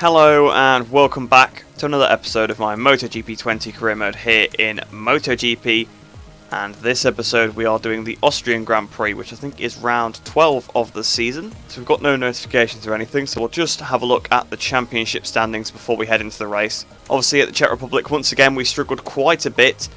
Hello and welcome back to another episode of my MotoGP 20 career mode here in MotoGP, and this episode we are doing the Austrian Grand Prix, which I think is round 12 of the season. So we've got no notifications or anything, so we'll just have a look at the championship standings before we head into the race. Obviously at the Czech Republic once again we struggled quite a bit,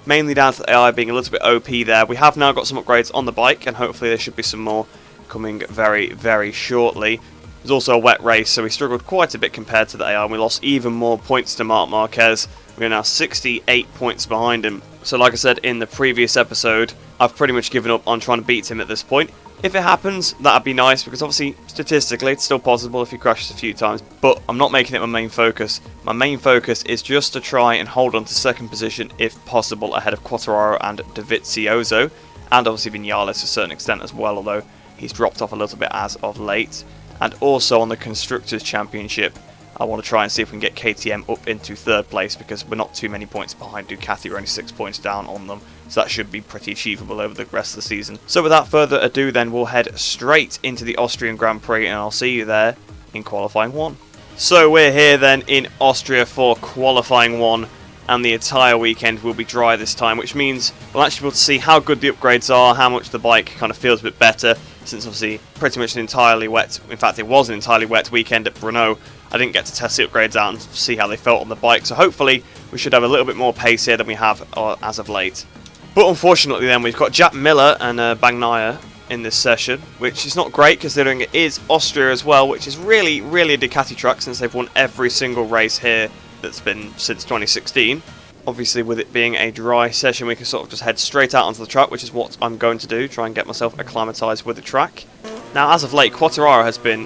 mainly down to the AI being a little bit OP there. We have now got some upgrades on the bike and hopefully there should be some more coming very shortly. It was also a wet race, so we struggled quite a bit compared to the AI, and we lost even more points to Marc Marquez. We're now 68 points behind him. So like I said in the previous episode, I've pretty much given up on trying to beat him at this point. If it happens, that'd be nice, because obviously, statistically, it's still possible if he crashes a few times, but I'm not making it my main focus. My main focus is just to try and hold on to second position, if possible, ahead of Quartararo and Dovizioso, and obviously Vinales to a certain extent as well, although he's dropped off a little bit as of late. And also on the Constructors' Championship, I want to try and see if we can get KTM up into third place, because we're not too many points behind Ducati. We're only 6 points down on them, so that should be pretty achievable over the rest of the season. So without further ado then, we'll head straight into the Austrian Grand Prix, and I'll see you there in qualifying 1. So we're here then in Austria for qualifying 1, and the entire weekend will be dry this time, which means we'll actually be able to see how good the upgrades are, how much the bike kind of feels a bit better, since obviously pretty much an entirely wet, in fact it was an entirely wet weekend at Brno. I didn't get to test the upgrades out and see how they felt on the bike, so hopefully we should have a little bit more pace here than we have as of late. But unfortunately then we've got Jack Miller and Bagnaia in this session, which is not great considering it is Austria as well, which is really a Ducati track since they've won every single race here that's been since 2016. Obviously with it being a dry session we can sort of just head straight out onto the track, which is what I'm going to do, try and get myself acclimatised with the track. Now as of late Quartararo has been,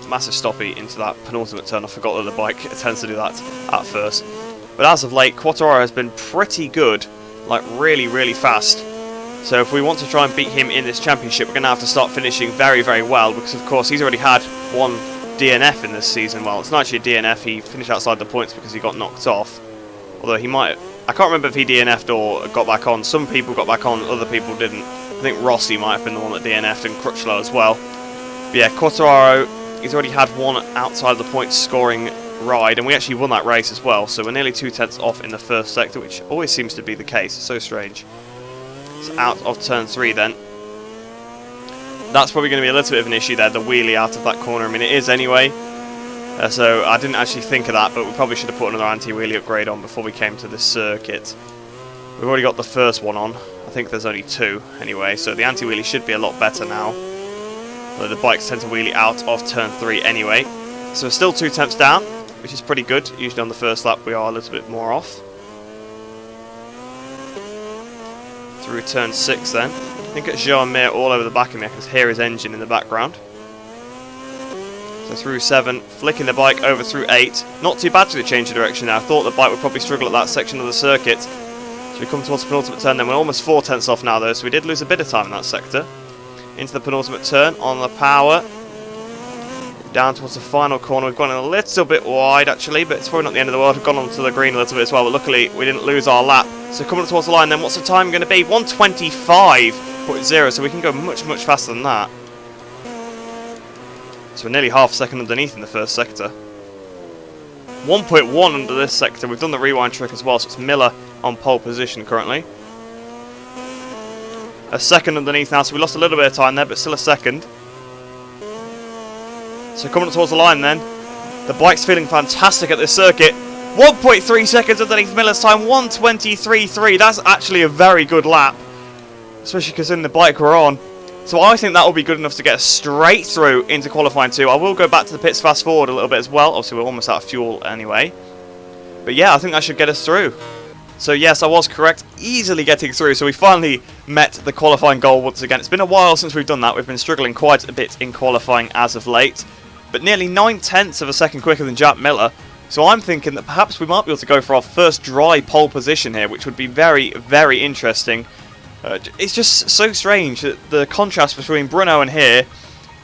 massive stoppy into that penultimate turn. I forgot that the bike tends to do that at first. But as of late Quartararo has been pretty good, like really fast. So if we want to try and beat him in this championship we're going to have to start finishing very well, because of course he's already had one DNF in this season. Well, it's not actually a DNF, he finished outside the points because he got knocked off. Although he might, I can't remember if he DNF'd or got back on. Some people got back on, other people didn't. I think Rossi might have been the one that DNF'd and Crutchlow as well. But yeah, Quartararo, he's already had one outside of the points scoring ride, and we actually won that race as well. So we're nearly 2/10 off in the first sector, which always seems to be the case. It's so strange. It's out of turn 3 then. That's probably going to be a little bit of an issue there, the wheelie out of that corner. I mean, it is anyway. So I didn't actually think of that, but we probably should have put another anti-wheelie upgrade on before we came to this circuit. We've already got the first one on. I think there's only 2 anyway, so the anti-wheelie should be a lot better now. Although the bikes tend to wheelie out of turn 3 anyway. So we're still 2/10 down, which is pretty good. Usually on the first lap we are a little bit more off. Through turn 6 then. I think it's Joan Mir all over the back of me. I can hear his engine in the background. So through 7, flicking the bike over through 8. Not too bad for the change of direction now. I thought the bike would probably struggle at that section of the circuit. So we come towards the penultimate turn then. We're almost 4/10 off now though, so we did lose a bit of time in that sector. Into the penultimate turn on the power. Down towards the final corner. We've gone a little bit wide actually, but it's probably not the end of the world. We've gone onto the green a little bit as well, but luckily we didn't lose our lap. So coming up towards the line then, what's the time going to be? 1:25.0, so we can go much faster than that. So we're nearly half a second underneath in the first sector. 1.1 under this sector. We've done the rewind trick as well, so it's Miller on pole position currently. A second underneath now, so we lost a little bit of time there, but still a second. So coming up towards the line then. The bike's feeling fantastic at this circuit. 1.3 seconds underneath Miller's time, 1:23.3. That's actually a very good lap, especially considering the bike we're on. So I think that will be good enough to get us straight through into qualifying 2. I will go back to the pits fast forward a little bit as well. Obviously we're almost out of fuel anyway. But yeah, I think that should get us through. So yes, I was correct, easily getting through. So we finally met the qualifying goal once again. It's been a while since we've done that. We've been struggling quite a bit in qualifying as of late. But nearly 9/10 of a second quicker than Jack Miller. So I'm thinking that perhaps we might be able to go for our first dry pole position here, which would be very interesting. It's just so strange that the contrast between Brno and here.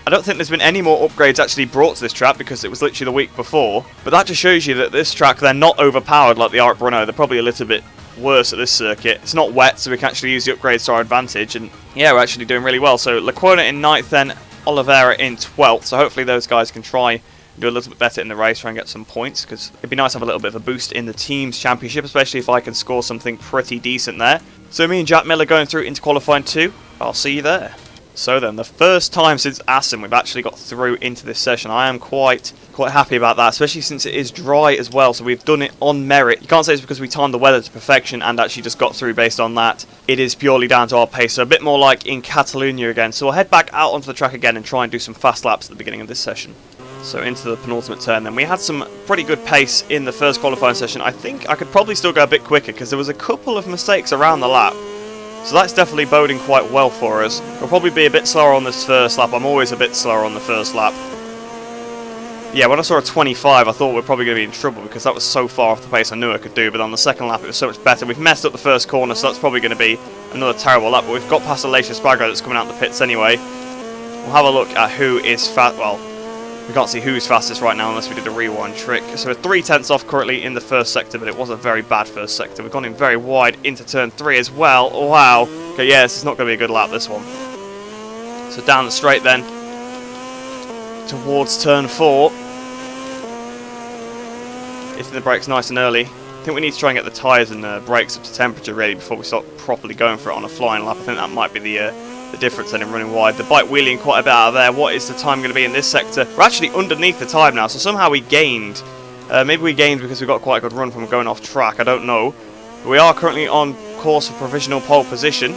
I don't think there's been any more upgrades actually brought to this track because it was literally the week before. But that just shows you that this track, they're not overpowered like they are at Brno. They're probably a little bit worse at this circuit. It's not wet, so we can actually use the upgrades to our advantage. And yeah, we're actually doing really well. So Lecuona in 9th then, Oliveira in 12th. So hopefully those guys can try do a little bit better in the race, try and get some points, because it'd be nice to have a little bit of a boost in the team's championship, especially if I can score something pretty decent there. So me and Jack Miller going through into qualifying 2. I'll see you there. So then, the first time since Assen we've actually got through into this session. I am quite happy about that, especially since it is dry as well, so we've done it on merit. You can't say it's because we timed the weather to perfection and actually just got through based on that. It is purely down to our pace, so a bit more like in Catalonia again. So we'll head back out onto the track again and try and do some fast laps at the beginning of this session. So into the penultimate turn then. We had some pretty good pace in the first qualifying session. I think I could probably still go a bit quicker because there was a couple of mistakes around the lap. So that's definitely boding quite well for us. We'll probably be a bit slower on this first lap. I'm always a bit slower on the first lap. Yeah, when I saw a 25, I thought we were probably going to be in trouble because that was so far off the pace I knew I could do. But on the second lap, it was so much better. We've messed up the first corner, so that's probably going to be another terrible lap. But we've got past Alicia Spagro that's coming out the pits anyway. We'll have a look at who is fast. Well, we can't see who's fastest right now unless we did a rewind trick. So we're 3/10 off currently in the first sector, but it was a very bad first sector. We've gone in very wide into turn 3 as well. Wow. Okay, yeah, this is not going to be a good lap, this one. So down the straight then, towards turn 4. Hitting the brakes nice and early. I think we need to try and get the tyres and the brakes up to temperature ready before we start properly going for it on a flying lap. I think that might be the difference then in running wide. The bike wheeling quite a bit out of there. What is the time going to be in this sector? We're actually underneath the time now, so somehow we gained. Maybe we gained because we got quite a good run from going off track. I don't know. But we are currently on course for provisional pole position.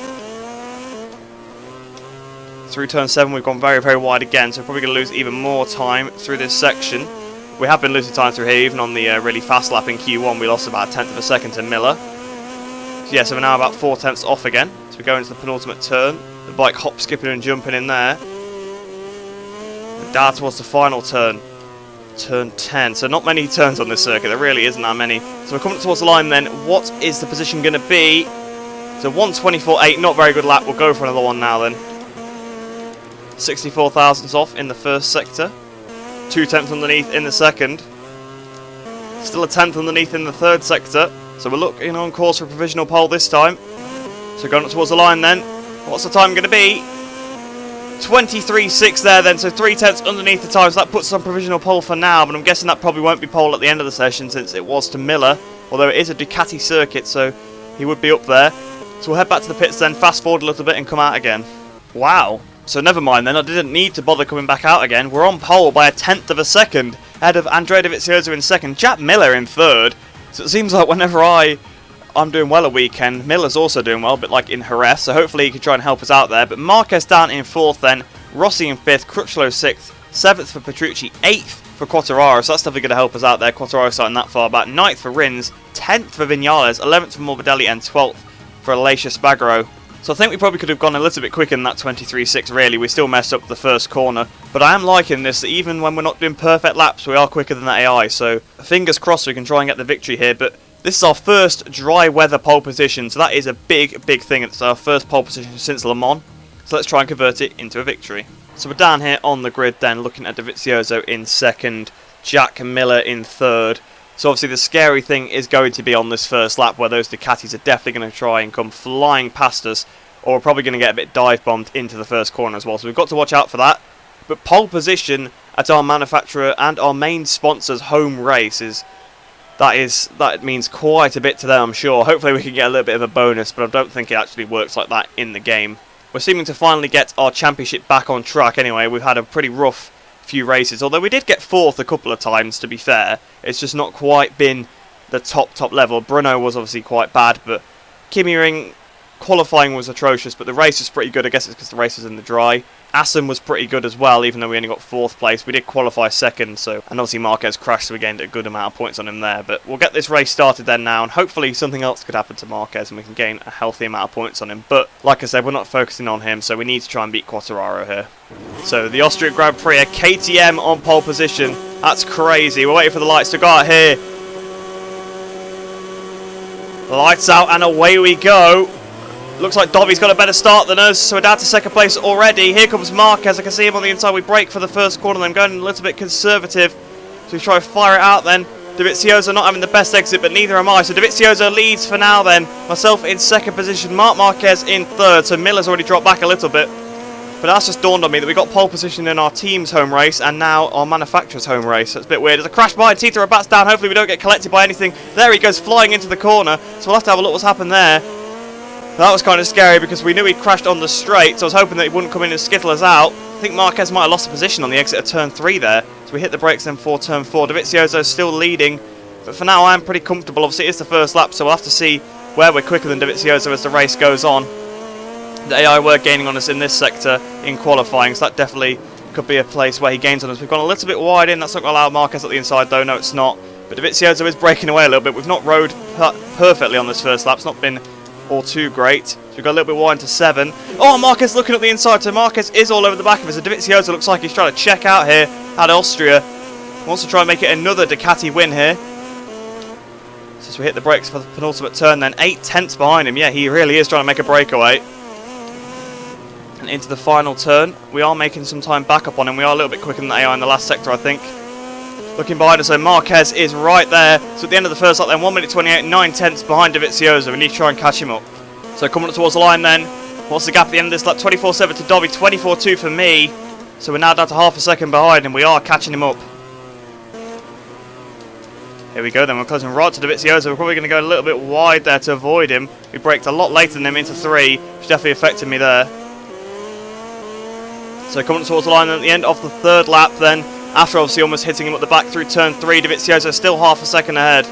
Through turn 7 we've gone very, very wide again, so we're probably going to lose even more time through this section. We have been losing time through here, even on the really fast lap in Q1 we lost about 1/10 of a second to Miller. So yeah, so we're now about 4/10 off again. So we go into the penultimate turn. The bike hop, skipping and jumping in there. And down towards the final turn. Turn 10. So not many turns on this circuit. There really isn't that many. So we're coming towards the line then. What is the position going to be? So 1:24.8. Not very good lap. We'll go for another one now then. 64 thousandths off in the first sector. 2/10 underneath in the second. Still a 10th underneath in the third sector. So we're looking on course for a provisional pole this time. So going up towards the line then. What's the time going to be? 23.6 there then, so 3/10 underneath the time, so that puts us on provisional pole for now, but I'm guessing that probably won't be pole at the end of the session since it was to Miller, although it is a Ducati circuit, so he would be up there. So we'll head back to the pits then, fast forward a little bit and come out again. Wow, so never mind then, I didn't need to bother coming back out again. We're on pole by 1/10 of a second, ahead of Andrea Dovizioso in second, Jack Miller in third, so it seems like whenever I'm doing well a weekend, Miller's also doing well, a bit like in Jerez, so hopefully he can try and help us out there. But Marquez down in 4th then, Rossi in 5th, Crutchlow 6th, 7th for Petrucci, 8th for Quartararo, so that's definitely going to help us out there. Quartararo starting that far back, 9th for Rins, 10th for Viñales, 11th for Morbidelli and 12th for Alicia Spagro. So I think we probably could have gone a little bit quicker than that 23.6 really. We still messed up the first corner, but I am liking this, that even when we're not doing perfect laps, we are quicker than the AI, so fingers crossed we can try and get the victory here. But this is our first dry weather pole position, so that is a big, big thing. It's our first pole position since Le Mans, so let's try and convert it into a victory. So we're down here on the grid then, looking at Dovizioso in second, Jack Miller in third. So obviously the scary thing is going to be on this first lap, where those Ducatis are definitely going to try and come flying past us, or we're probably going to get a bit dive bombed into the first corner as well, so we've got to watch out for that. But pole position at our manufacturer and our main sponsor's home race that means quite a bit to them, I'm sure. Hopefully we can get a little bit of a bonus, but I don't think it actually works like that in the game. We're seeming to finally get our championship back on track anyway. We've had a pretty rough few races, although we did get 4th a couple of times, to be fair. It's just not quite been the top level. Bruno was obviously quite bad, but Kimi Ring qualifying was atrocious, but the race was pretty good. I guess it's because the race was in the dry. Assen was pretty good as well, even though we only got 4th place. We did qualify 2nd, so, and obviously Marquez crashed, so we gained a good amount of points on him there. But we'll get this race started then now, and hopefully something else could happen to Marquez and we can gain a healthy amount of points on him. But like I said, we're not focusing on him, so we need to try and beat Quartararo here. So the Austrian Grand Prix, KTM on pole position. That's crazy. We're waiting for the lights to go out here. Lights out and away we go. Looks like Dovi's got a better start than us, so we're down to 2nd place already. Here comes Marquez. I can see him on the inside. We brake for the first corner, then going a little bit conservative. So we try to fire it out then. Dovizioso not having the best exit, but neither am I. So Dovizioso leads for now then. Myself in 2nd position. Marc Marquez in 3rd. So Miller's already dropped back a little bit. But that's just dawned on me that we got pole position in our team's home race and now our manufacturer's home race. So it's a bit weird. There's a crash behind. Tito bats down. Hopefully we don't get collected by anything. There he goes flying into the corner. So we'll have to have a look what's happened there. That was kind of scary because we knew he'd crashed on the straight. So I was hoping that he wouldn't come in and skittle us out. I think Marquez might have lost the position on the exit of turn 3 there. So we hit the brakes then for turn 4. Dovizioso's still leading. But for now I'm pretty comfortable. Obviously it is the first lap. So we'll have to see where we're quicker than Dovizioso as the race goes on. The AI were gaining on us in this sector in qualifying, so that definitely could be a place where he gains on us. We've gone a little bit wide in, that's not going to allow Marquez at the inside though, no it's not. But Dovizioso is breaking away a little bit. We've not rode perfectly on this first lap, it's not been all too great. So we've got a little bit wide into 7. Oh, Marquez looking at the inside, so Marquez is all over the back of us. So Dovizioso looks like he's trying to check out here at Austria. Wants to try and make it another Ducati win here. So as we hit the brakes for the penultimate turn then, 8 tenths behind him. Yeah, he really is trying to make a breakaway. And into the final turn, we are making some time back up on him. We are a little bit quicker than the AI in the last sector, I think. Looking behind us, so Marquez is right there. So at the end of the first lap then, 1 minute 28, 9 tenths behind Dovizioso. We need to try and catch him up. So coming up towards the line then, what's the gap at the end of this lap? 24.7 to Dobby, 24.2 for me. So we're now down to half a second behind and we are catching him up. Here we go then, we're closing right to Dovizioso. We're probably going to go a little bit wide there to avoid him. We braked a lot later than him into 3, which definitely affected me there. So coming towards the line at the end of the 3rd lap then, after obviously almost hitting him at the back through turn 3, Dovizioso still half a second ahead.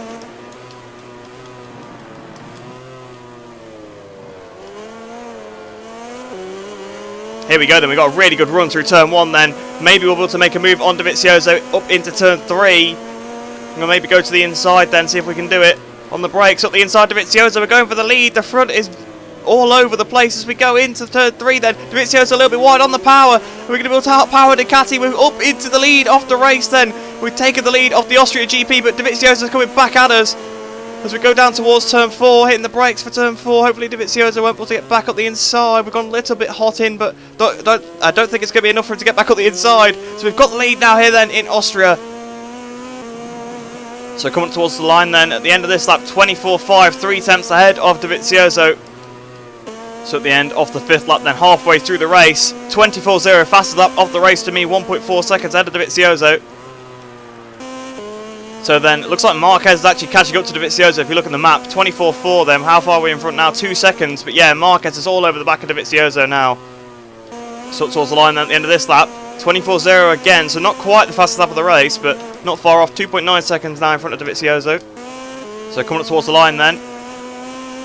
Here we go then, we got a really good run through turn 1 then. Maybe we'll be able to make a move on Dovizioso up into turn 3. We'll maybe go to the inside then, see if we can do it. On the brakes, up the inside Dovizioso, we're going for the lead. The front is all over the place as we go into turn 3 then. Dovizioso a little bit wide on the power. We're going to be able to outpower Ducati. We're up into the lead off the race then. We've taken the lead off the Austrian GP, but Dovizioso's coming back at us as we go down towards turn 4, hitting the brakes for turn 4. Hopefully Dovizioso won't be able to get back up the inside. We've gone a little bit hot in, but I don't think it's going to be enough for him to get back up the inside. So we've got the lead now here then in Austria. So coming towards the line then, at the end of this lap, 24.5, 3 tenths ahead of Dovizioso. So at the end of the 5th lap then, halfway through the race, 24.0, fastest lap of the race to me, 1.4 seconds ahead of Dovizioso. So then, it looks like Marquez is actually catching up to Dovizioso. If you look at the map, 24.4 then, how far are we in front now? 2 seconds, but yeah, Marquez is all over the back of Dovizioso now. So towards the line then, at the end of this lap, 24.0 again, so not quite the fastest lap of the race, but not far off, 2.9 seconds now in front of Dovizioso. So coming up towards the line then,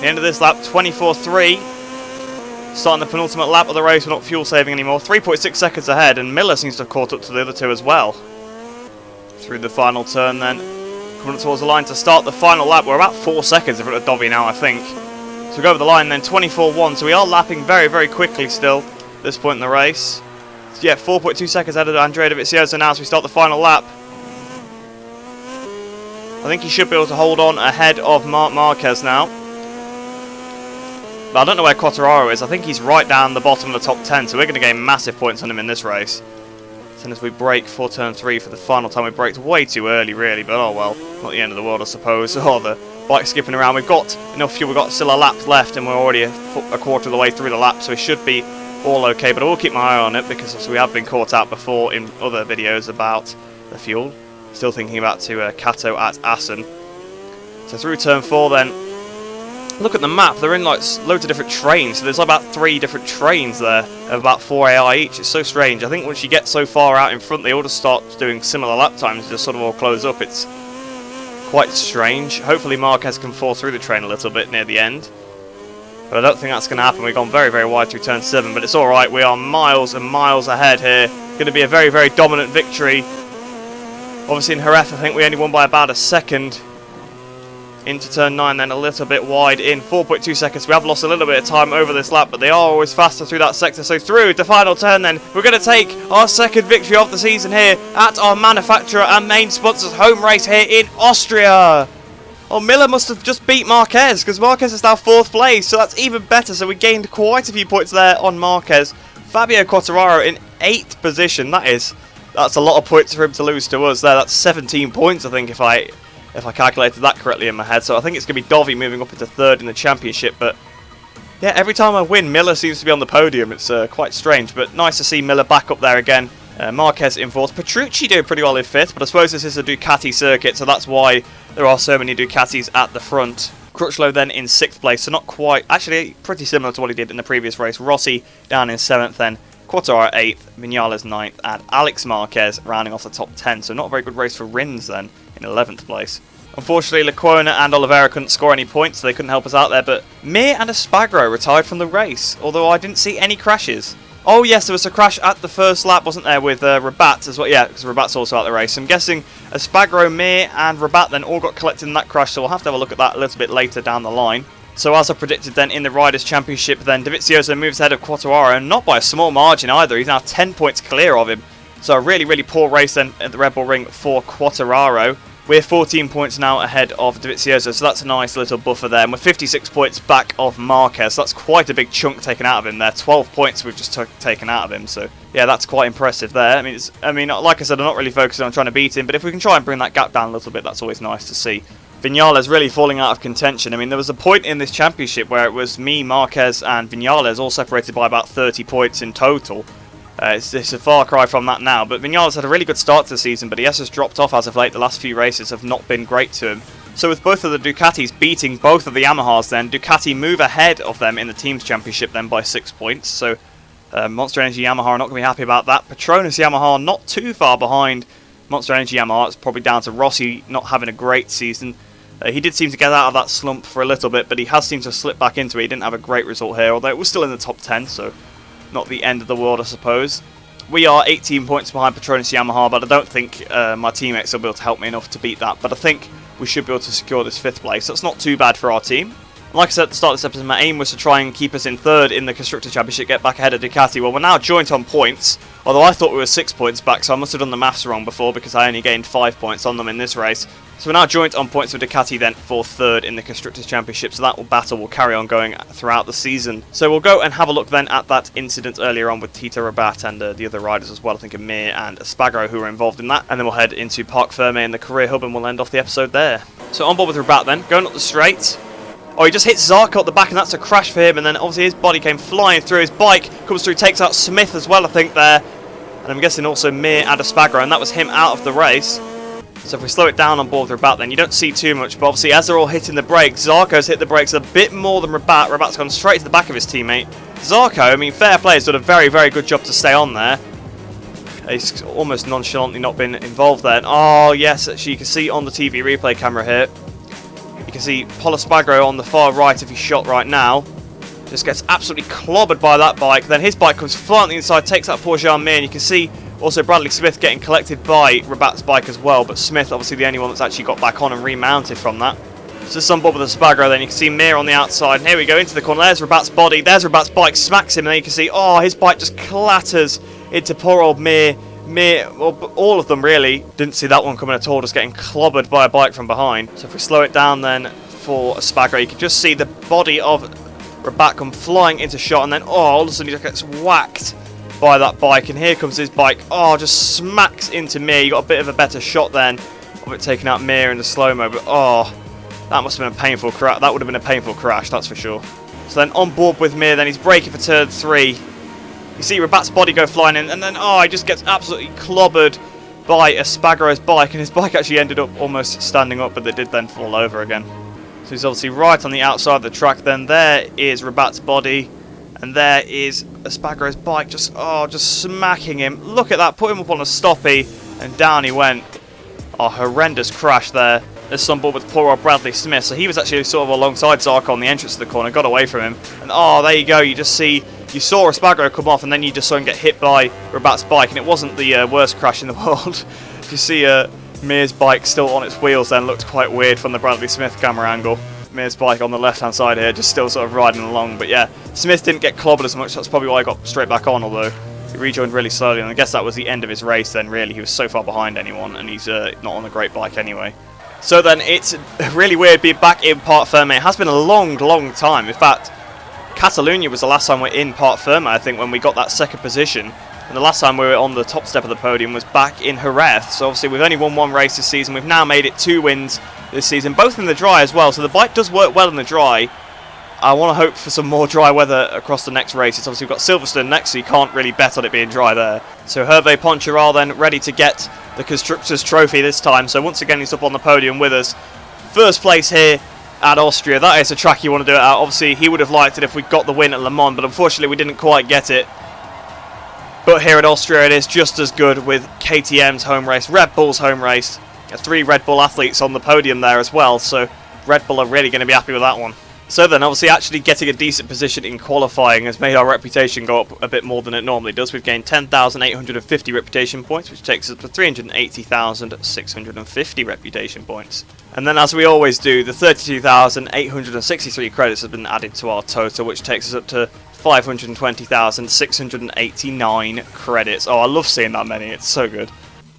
the end of this lap, 24.3. Starting the penultimate lap of the race, we're not fuel saving anymore. 3.6 seconds ahead, and Miller seems to have caught up to the other two as well. Through the final turn then, coming up towards the line to start the final lap. We're about 4 seconds in front of Dobby now, I think. So we go over the line then, 24.1. So we are lapping very, very quickly still at this point in the race. So yeah, 4.2 seconds ahead of Andrea Dovizioso now as we start the final lap. I think he should be able to hold on ahead of Marquez now. But I don't know where Quartararo is. I think he's right down the bottom of the top 10, so we're going to gain massive points on him in this race. So as we brake for turn 3 for the final time, we braked way too early really, but oh well, not the end of the world I suppose. Oh, the bike skipping around. We've got enough fuel, we've got still a lap left and we're already a quarter of the way through the lap, so we should be all okay, but I will keep my eye on it because we have been caught out before in other videos about the fuel. Still thinking about to Kato at Assen. So through turn 4 then, look at the map, they're in like loads of different trains, so there's about 3 different trains there, of about 4 AI each. It's so strange. I think once you get so far out in front, they all just start doing similar lap times, just sort of all close up. It's quite strange. Hopefully Marquez can fall through the train a little bit near the end, but I don't think that's going to happen. We've gone very, very wide through turn 7, but it's alright, we are miles and miles ahead here. Going to be a very, very dominant victory. Obviously in Jerez, I think we only won by about a second. Into turn 9 then, a little bit wide in, 4.2 seconds. We have lost a little bit of time over this lap, but they are always faster through that sector. So through the final turn then, we're going to take our second victory of the season here at our manufacturer and main sponsor's home race here in Austria. Oh, Miller must have just beat Marquez, because Marquez is now 4th place, so that's even better. So we gained quite a few points there on Marquez. Fabio Quartararo in 8th position. That's a lot of points for him to lose to us there. That's 17 points, I think, if I calculated that correctly in my head. So I think it's going to be Dovi moving up into 3rd in the championship, but Yeah, every time I win, Miller seems to be on the podium. It's quite strange, but nice to see Miller back up there again. Marquez in 4th. Petrucci doing pretty well in 5th, but I suppose this is a Ducati circuit, so that's why there are so many Ducatis at the front. Crutchlow then in 6th place, so not quite, actually pretty similar to what he did in the previous race. Rossi down in 7th then, Quartararo 8th, Vinales 9th, and Alex Marquez rounding off the top 10, so not a very good race for Rins then in 11th place. Unfortunately, Lecuona and Oliveira couldn't score any points, so they couldn't help us out there, but Mir and Espargaro retired from the race, although I didn't see any crashes. Oh yes, there was a crash at the first lap, wasn't there, with Rabat as well? Yeah, because Rabat's also out of the race. I'm guessing Espargaro, Mir and Rabat then all got collected in that crash, so we'll have to have a look at that a little bit later down the line. So as I predicted then in the Riders' Championship then, Dovizioso moves ahead of Quartararo, not by a small margin either. He's now 10 points clear of him. So a really, really poor race then at the Red Bull Ring for Quartararo. We're 14 points now ahead of Dovizioso, so that's a nice little buffer there. And we're 56 points back of Marquez, so that's quite a big chunk taken out of him there. 12 points we've just taken out of him, so yeah, that's quite impressive there. I mean, like I said, I'm not really focusing on trying to beat him, but if we can try and bring that gap down a little bit, that's always nice to see. Vinales really falling out of contention. I mean, there was a point in this championship where it was me, Marquez, and Vinales all separated by about 30 points in total. It's a far cry from that now, but Vinales had a really good start to the season, but he has just dropped off as of late. The last few races have not been great to him. So with both of the Ducatis beating both of the Yamahas then, Ducati move ahead of them in the Teams Championship then by 6 points. So Monster Energy Yamaha are not going to be happy about that. Petronas Yamaha not too far behind Monster Energy Yamaha. It's probably down to Rossi not having a great season. He did seem to get out of that slump for a little bit, but he has seemed to slip back into it. He didn't have a great result here, although it was still in the top 10, so not the end of the world, I suppose. We are 18 points behind Petronas Yamaha, but I don't think my teammates will be able to help me enough to beat that. But I think we should be able to secure this 5th place. That's not too bad for our team. Like I said at the start of this episode, my aim was to try and keep us in 3rd in the Constructors' Championship, get back ahead of Ducati. Well, we're now joint on points, although I thought we were 6 points back, so I must have done the maths wrong before because I only gained 5 points on them in this race. So we're now joint on points with Ducati then for 3rd in the Constructors' Championship, so that battle will carry on going throughout the season. So we'll go and have a look then at that incident earlier on with Tito Rabat and the other riders as well. I think Amir and Espargaro who were involved in that. And then we'll head into Parc Ferme in the career hub and we'll end off the episode there. So on board with Rabat then, going up the straight. Oh, he just hits Zarco at the back and that's a crash for him, and then obviously his body came flying through. His bike comes through, takes out Smith as well, I think, there. And I'm guessing also Mir and Espargaro, and that was him out of the race. So if we slow it down on board with Rabat, then you don't see too much, but obviously as they're all hitting the brakes, Zarco's hit the brakes a bit more than Rabat. Rabat's gone straight to the back of his teammate. Zarco, I mean, fair play, has done a very, very good job to stay on there. He's almost nonchalantly not been involved there. And, oh, yes, actually you can see on the TV replay camera here, you can see Pol Espargaro on the far right if he's shot right now. Just gets absolutely clobbered by that bike. Then his bike comes flying on the inside, takes out poor Jean-Mir, and you can see also Bradley Smith getting collected by Rabat's bike as well. But Smith, obviously the only one that's actually got back on and remounted from that. So just on board with Espargaro then, you can see Mir on the outside. And here we go into the corner. There's Rabat's body. There's Rabat's bike, smacks him. And then you can see, oh, his bike just clatters into poor old Mir. Well, all of them really didn't see that one coming at all, just getting clobbered by a bike from behind. So if we slow it down then for Espargaro, you can just see the body of Rabat come flying into shot, and then all of a sudden he just gets whacked by that bike, and here comes his bike, just smacks into Mir. You got a bit of a better shot then of it taking out Mir in the slow-mo, but that must have been a painful crash. That would have been a painful crash, that's for sure. So then on board with Mir, then he's braking for turn 3. You see Rabat's body go flying in, and then he just gets absolutely clobbered by Espargaro's bike, and his bike actually ended up almost standing up, but it did then fall over again. So he's obviously right on the outside of the track. Then there is Rabat's body, and there is Espargaro's bike just smacking him. Look at that, put him up on a stoppie, and down he went. Horrendous crash there. There's some board with poor old Bradley Smith. So he was actually sort of alongside Zarco on the entrance to the corner, got away from him. And there you go, you saw Espargaro come off, and then you just saw him get hit by Rabat's bike, and it wasn't the worst crash in the world. You see Mir's bike still on its wheels then, looked quite weird from the Bradley Smith camera angle. Mir's bike on the left hand side here, just still sort of riding along, but yeah, Smith didn't get clobbered as much. That's probably why he got straight back on, although he rejoined really slowly, and I guess that was the end of his race then, really. He was so far behind anyone, and he's not on a great bike anyway. So then it's really weird being back in Parc Ferme. It has been a long, long time. In fact, Catalonia was the last time we were in Parc Ferme, I think, when we got that second position. And the last time we were on the top step of the podium was back in Jerez. So obviously we've only won one race this season. We've now made it 2 wins this season, both in the dry as well. So the bike does work well in the dry. I want to hope for some more dry weather across the next races. Obviously, we've got Silverstone next, so you can't really bet on it being dry there. So Hervé Poncharal then ready to get the Constructors' Trophy this time. So once again, he's up on the podium with us. First place here at Austria. That is a track you want to do it at. Obviously, he would have liked it if we got the win at Le Mans, but unfortunately, we didn't quite get it. But here at Austria, it is just as good with KTM's home race, Red Bull's home race. 3 Red Bull athletes on the podium there as well, so Red Bull are really going to be happy with that one. So then, obviously, actually getting a decent position in qualifying has made our reputation go up a bit more than it normally does. We've gained 10,850 reputation points, which takes us to 380,650 reputation points. And then, as we always do, the 32,863 credits have been added to our total, which takes us up to 520,689 credits. Oh, I love seeing that many. It's so good.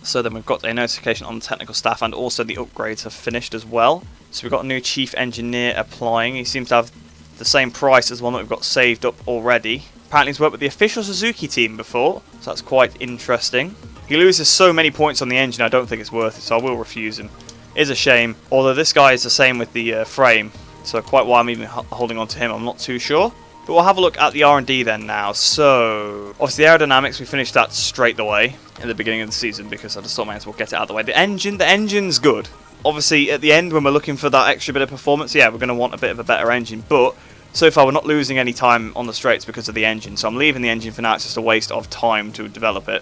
So then we've got a notification on the technical staff, and also the upgrades have finished as well. So we've got a new chief engineer applying. He seems to have the same price as one that we've got saved up already. Apparently he's worked with the official Suzuki team before, so that's quite interesting. He loses so many points on the engine, I don't think it's worth it, so I will refuse him. It is a shame, although this guy is the same with the frame, so quite why I'm even holding on to him, I'm not too sure. But we'll have a look at the R&D then now. So, obviously the aerodynamics, we finished that straight away at the beginning of the season because I just thought I might as well get it out of the way. The engine's good. Obviously at the end when we're looking for that extra bit of performance, yeah, we're going to want a bit of a better engine. But so far we're not losing any time on the straights because of the engine. So I'm leaving the engine for now, it's just a waste of time to develop it.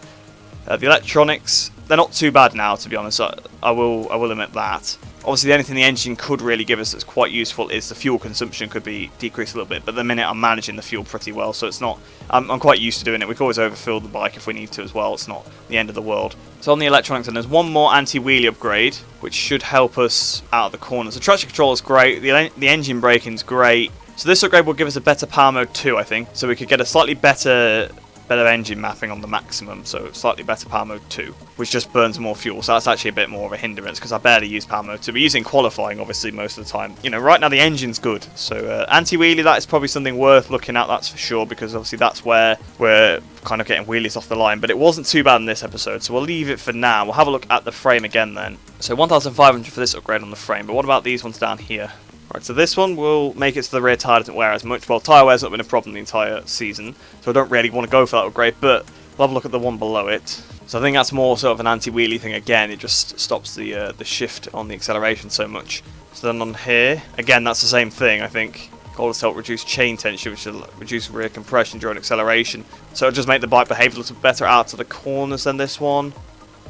The electronics, they're not too bad now, to be honest. I will admit that. Obviously, the only thing the engine could really give us that's quite useful is the fuel consumption could be decreased a little bit. But at the minute, I'm managing the fuel pretty well, so it's not. I'm quite used to doing it. We can always overfill the bike if we need to as well. It's not the end of the world. So on the electronics, and there's one more anti-wheelie upgrade, which should help us out of the corners. The traction control is great. The engine braking's great. So this upgrade will give us a better power mode too, I think. So we could get a slightly better engine mapping on the maximum, so slightly better power mode 2, which just burns more fuel, so that's actually a bit more of a hindrance because I barely use power mode 2. We're using qualifying obviously most of the time. You know, right now the engine's good, so anti-wheelie, that is probably something worth looking at, that's for sure, because obviously that's where we're kind of getting wheelies off the line, but it wasn't too bad in this episode, so we'll leave it for now. We'll have a look at the frame again then. So 1,500 for this upgrade on the frame, but what about these ones down here? Right, so this one will make it so the rear tyre doesn't wear as much. Well, tyre wear's not been a problem the entire season, so I don't really want to go for that upgrade, but we'll have a look at the one below it. So I think that's more sort of an anti-wheelie thing again, it just stops the shift on the acceleration so much. So then on here, again that's the same thing, I think. Goal is to help reduce chain tension, which will reduce rear compression during acceleration. So it'll just make the bike behave a little better out of the corners than this one.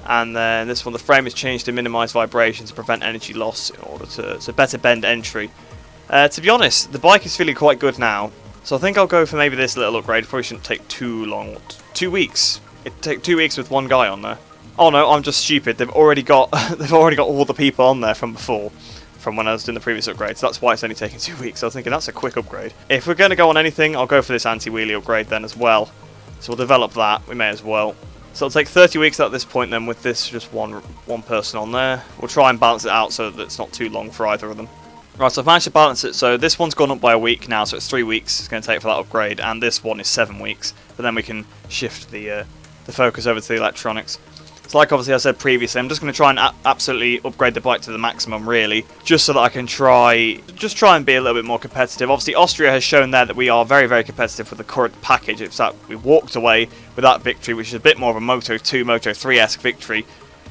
And then this one, the frame is changed to minimise vibrations to prevent energy loss in order to better bend entry. To be honest, the bike is feeling quite good now, so I think I'll go for maybe this little upgrade. Probably shouldn't take too long. 2 weeks. It'd take 2 weeks with one guy on there. Oh no, I'm just stupid. They've already got all the people on there from before, from when I was doing the previous upgrade. So that's why it's only taking 2 weeks. I was thinking that's a quick upgrade. If we're going to go on anything, I'll go for this anti-wheelie upgrade then as well. So we'll develop that. We may as well. So it'll take 30 weeks at this point then with this just one person on there. We'll try and balance it out so that it's not too long for either of them. Right, so I've managed to balance it. So this one's gone up by a week now, so it's 3 weeks it's going to take for that upgrade, and this one is 7 weeks. But then we can shift the focus over to the electronics. So like obviously I said previously, I'm just going to try and absolutely upgrade the bike to the maximum really, just so that I can try and be a little bit more competitive. Obviously Austria has shown there that we are very, very competitive with the current package. It's that we walked away with that victory, which is a bit more of a Moto 2, Moto 3-esque victory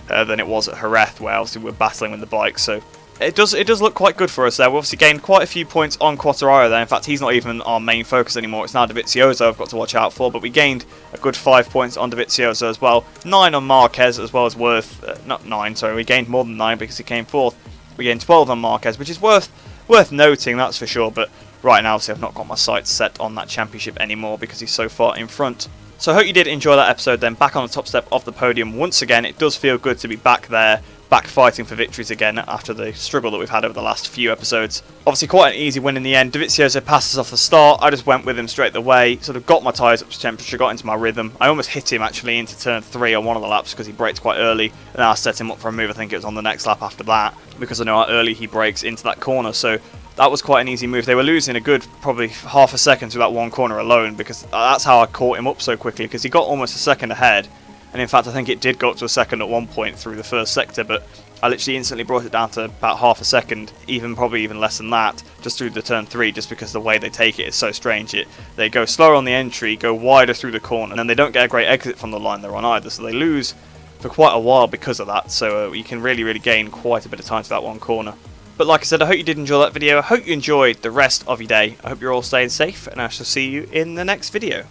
than it was at Jerez, where obviously we're battling with the bike. So it does look quite good for us there. We obviously gained quite a few points on Quartararo there. In fact, he's not even our main focus anymore. It's now Dovizioso I've got to watch out for. But we gained a good 5 points on Dovizioso as well. 9 on Marquez as well as worth... not 9, sorry. We gained more than 9 because he came 4th. We gained 12 on Marquez, which is worth noting, that's for sure. But right now, obviously, I've not got my sights set on that championship anymore because he's so far in front. So I hope you did enjoy that episode then. Back on the top step of the podium once again. It does feel good to be back there, back fighting for victories again after the struggle that we've had over the last few episodes. Obviously quite an easy win in the end. Dovizioso passes off the start. I just went with him straight away, sort of got my tyres up to temperature, got into my rhythm. I almost hit him actually into turn 3 on one of the laps because he braked quite early, and I set him up for a move. I think it was on the next lap after that because I know how early he brakes into that corner, so that was quite an easy move. They were losing a good probably half a second through that one corner alone because that's how I caught him up so quickly, because he got almost a second ahead. And in fact, I think it did go up to a second at one point through the first sector, but I literally instantly brought it down to about half a second, probably even less than that, just through the turn 3, just because the way they take it is so strange. They go slower on the entry, go wider through the corner, and then they don't get a great exit from the line they're on either, so they lose for quite a while because of that, so you can really gain quite a bit of time to that one corner. But like I said, I hope you did enjoy that video. I hope you enjoyed the rest of your day. I hope you're all staying safe, and I shall see you in the next video.